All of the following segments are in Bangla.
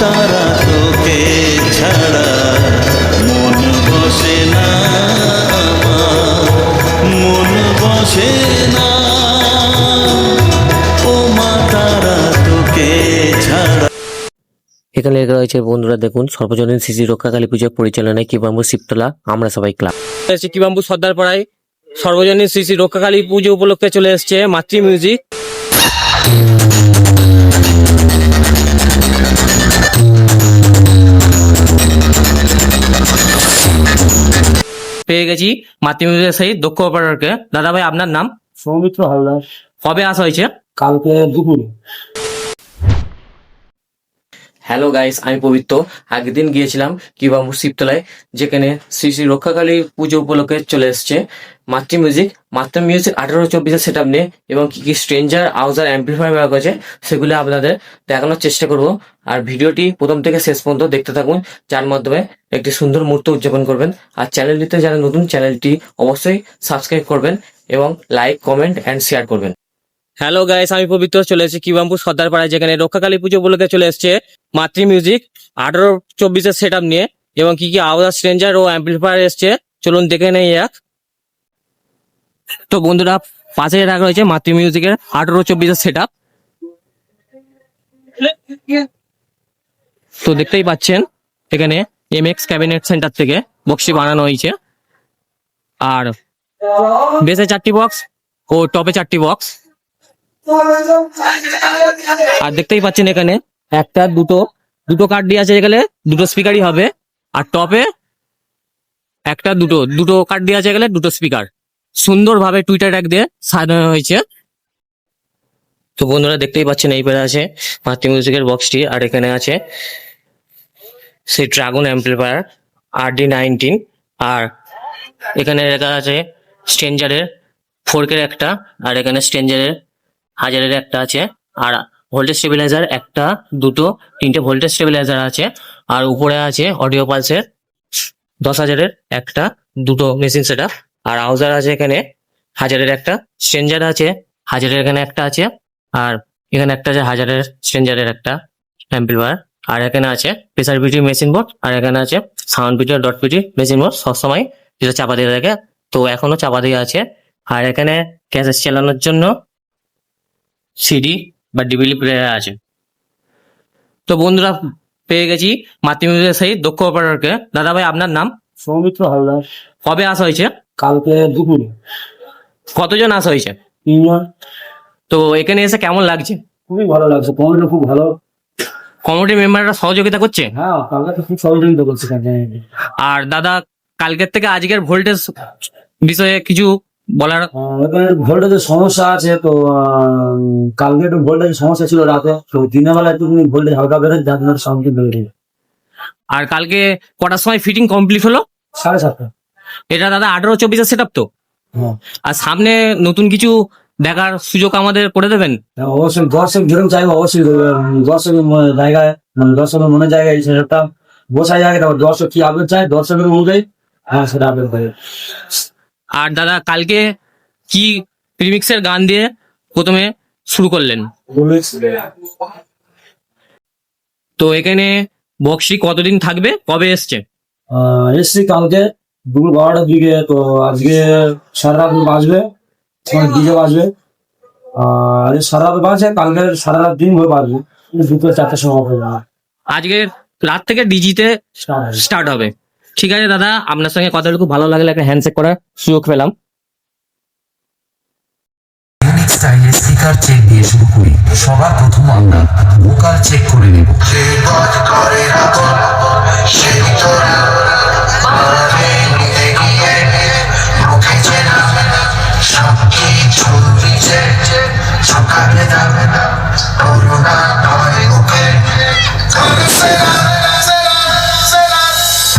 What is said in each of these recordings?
তারা তোকে ছাড়া মন বসে না আমার, মন বসে না ও মা তারা তোকে ছাড়া। এখানে লেখা রয়েছে বন্ধুরা দেখুন, সর্বজনীন শিশু রক্ষাকালী পুজোর পরিচালনায় কিবাম্বু শিবতলা আমরা সবাই ক্লাব। কিবাম্বু সর্দার পাড়ায় সর্বজনীন শ্রী রক্ষাকালী পুজো উপলক্ষে চলে এসছে মাতৃ মিউজিক। পেয়ে গেছি মাতৃ মিউজিকের সেই দক্ষ অপারেটরকে। দাদা ভাই আপনার নাম? সৌমিত্র হালদার। কবে আসা হয়েছে? কালকে দুপুরে। হ্যালো গাইস, আমি পবিত্র। আগের দিন গিয়েছিলাম কিবাম্বু শিবতলায়, যেখানে শ্রী শ্রী রক্ষাকালী পুজো উপলক্ষে চলে এসছে মাতৃ মিউজিক। মাতৃ মিউজিক 1824 সেট আপ নিয়ে এবং কি কি স্ট্রেঞ্জার আউজার অ্যাম্পলিফায়ার ব্যবহার করেছে সেগুলো আপনাদের দেখানোর চেষ্টা করব। আর ভিডিওটি প্রথম থেকে শেষ পর্যন্ত দেখতে থাকুন, যার মাধ্যমে একটি সুন্দর মুহূর্ত উদযাপন করবেন। আর চ্যানেলটিতে যারা নতুন, চ্যানেলটি অবশ্যই সাবস্ক্রাইব করবেন এবং লাইক, কমেন্ট অ্যান্ড শেয়ার করবেন। হ্যালো গাইস, আমি পবিত্র চলে এসেছি কিবাম্বু সর্দার পাড়ায়, যেখানে রক্ষাকালী পুজো উপলক্ষে চলে এসছে মাতৃ মিউজিক 1824 সেট আপ নিয়ে এবং কি কি আওয়াজ স্ট্রেঞ্জার ও অ্যাম্পলিফায়ার এসছে চলুন দেখে নেই এক। তো বন্ধুরা, পাশে রাখা রয়েছে মাতৃ মিউজিকের 1824 সেট আপ। তো দেখতেই পাচ্ছেন এখানে এমএক্স ক্যাবিনেট সেন্টার থেকে বক্সি বানানো হয়েছে। আর বেসে 4টি বক্স ও টপে 4টি বক্স। আর দেখতেই পাচ্ছেন এখানে একটা দুটো কার্ড দিয়ে আছে, এখানে দুটো স্পিকারই হবে। আর টপে একটা দুটো কার্ড দিয়ে আছে, এখানে দুটো স্পিকার। সুন্দরভাবে টুইটার ট্যাগ দিয়ে সাজানো হয়েছে। তো বন্ধুরা দেখতেই পাচ্ছেন এই পারে আছে মাতৃ মিউজিকের বক্সটি, আর এখানে আছে সেই ড্রাগন অ্যাম্পলিফায়ার RD19। আর এখানে লেখা আছে স্ট্রেঞ্জারের 4K একটা, আর এখানে স্ট্রেঞ্জারের 1000-এর একটা আছে। আর ভোল্টেজ স্টেবিলাইজার একটা, দুটো, তিনটে ভোল্টেজ স্টেবিলাইজার আছে। আর উপরে আছে অডিও পালসের 10,000-এর একটা, দুটো মেশিন সেটআপ। আর আউজার আছে এখানে 1000-এর একটা, স্ট্রেঞ্জার আছে 1000-এর এখানে একটা আছে। আর এখানে একটা আছে 1000-এর স্ট্রেঞ্জারের একটা অ্যাম্পলিফায়ার। আর এখানে আছে প্রেসার পিটি মেশিন বোর্ড, আর এখানে আছে সাউন্ড পিটি আর ডট পিটি মেশিন বোর্ড, সবসময় যেটা চাপা দিয়ে থাকে, তো এখনো চাপা দিয়ে আছে। আর এখানে ক্যাসেট চালানোর জন্য সিডি বা ডিভিডি প্লেয়ার আছে। তো বন্ধুরা, পেয়ে গেছি মাতৃ মিউজিকের সেই দক্ষ অপারেটরকে। দাদা ভাই আপনার নাম? সৌমিত্র হালদার। কবে আসা হয়েছে? কালকে দুপুরে। কতজন আসা হয়েছে? 3 জন। তো এখানে এসে কেমন লাগছে? খুবই ভালো লাগছে, কমিটি খুব ভালো। কমিটি মেম্বাররা সহযোগিতা করছে? হ্যাঁ, কালকে তো খুব সহযোগিতা করছে। আর দাদা, কালকের থেকে আজকের ভোল্টেজ বিষয়ে কিছু বলার? এখানে ভোল্টেজের সমস্যা আছে, তো কালকে একটু ভোল্টেজের সমস্যা ছিল রাতে, তো দিনের বেলা একটু ভোল্টেজ হালকা বেড়েছে, যার জন্য সাউন্ড বেড়ে। আর কালকে কটার সময় ফিটিং কমপ্লিট হলো? 7:30। এটা দাদা 1824 সেট আপ তো? হ্যাঁ। আর সামনে নতুন কিছু দেখার সুযোগ আমাদের করে দেবেন? হ্যাঁ, অবশ্যই। দর্শক যেরকম চাইবে অবশ্যই দর্শকের জায়গায়, মানে দর্শকের মনে জায়গায় সেটা বসা যায়। দর্শক কি আপডেট চায়, দর্শকের অনুযায়ী হ্যাঁ সেটা আপডেট করে। আর দাদা, কালকে কি রিমিক্সের গান দিয়ে প্রথমে শুরু করলেন? তো এখানে বক্সি কতদিন থাকবে, কবে এসছে? এসছি কালকে দুপুর 12টার দিকে। তো আজকে সারা রাত বাজবে, ডিজে বাজবে। আর সারা রাত বাজে, কালকে সারা রাত দিন হয়ে বাজবে, 2-4টার সময় হয়ে যাবে। আজকে রাত থেকে ডিজিতে স্টার্ট হবে। ঠিক আছে দাদা, আপনার সঙ্গে কথা বলে খুব ভালো লাগলো, একটা হ্যান্ডশেক করার সুযোগ পেলাম। ইউনিক স্টাইলে স্পিকার চেক দিয়ে শুরু করি। সবার প্রথম আমরা ভোকাল চেক করে নেব।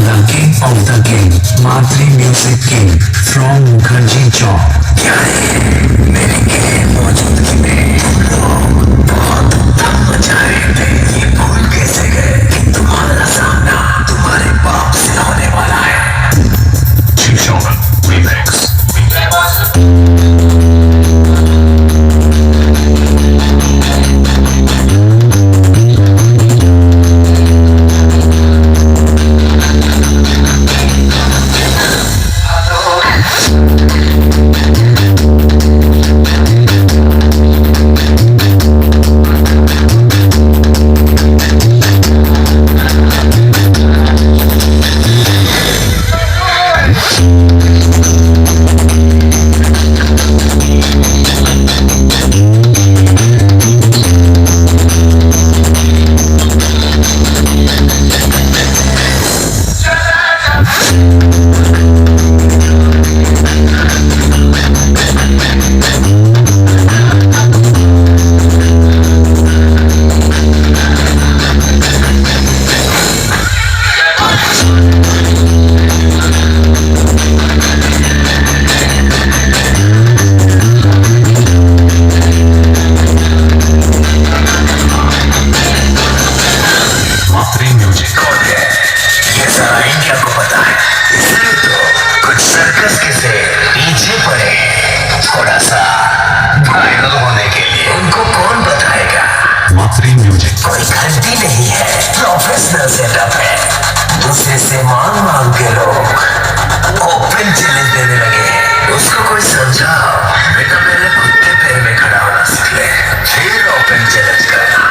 The king of the game, Madri Music King from Mukherjee Chowk. क्या है मेरे के मौजूदगी में तुम लोग बहुत धम मचाए थे, ये भूल कैसे गए कि तुम्हारा सामना तुम्हारे बाप से होने वाला है। Remix. मात्री म्यूजिक कौन है ये सारा इंडिया को पता है, इसलिए तो कुछ सर्कस के से पीछे पड़े हैं। थोड़ा सा वायरल होने के लिए उनको कौन बताएगा। मात्री म्यूजिक कोई घंटी नहीं है, प्रोफेशनल सेटअप है। दूसरे से मांग के लोग ओपन चैलेंज देने लगे हैं। उसको कोई समझाओ बेटा, मेरे खुद के पैर में खड़ा होना सीख ले, फिर ओपन चैलेंज करना।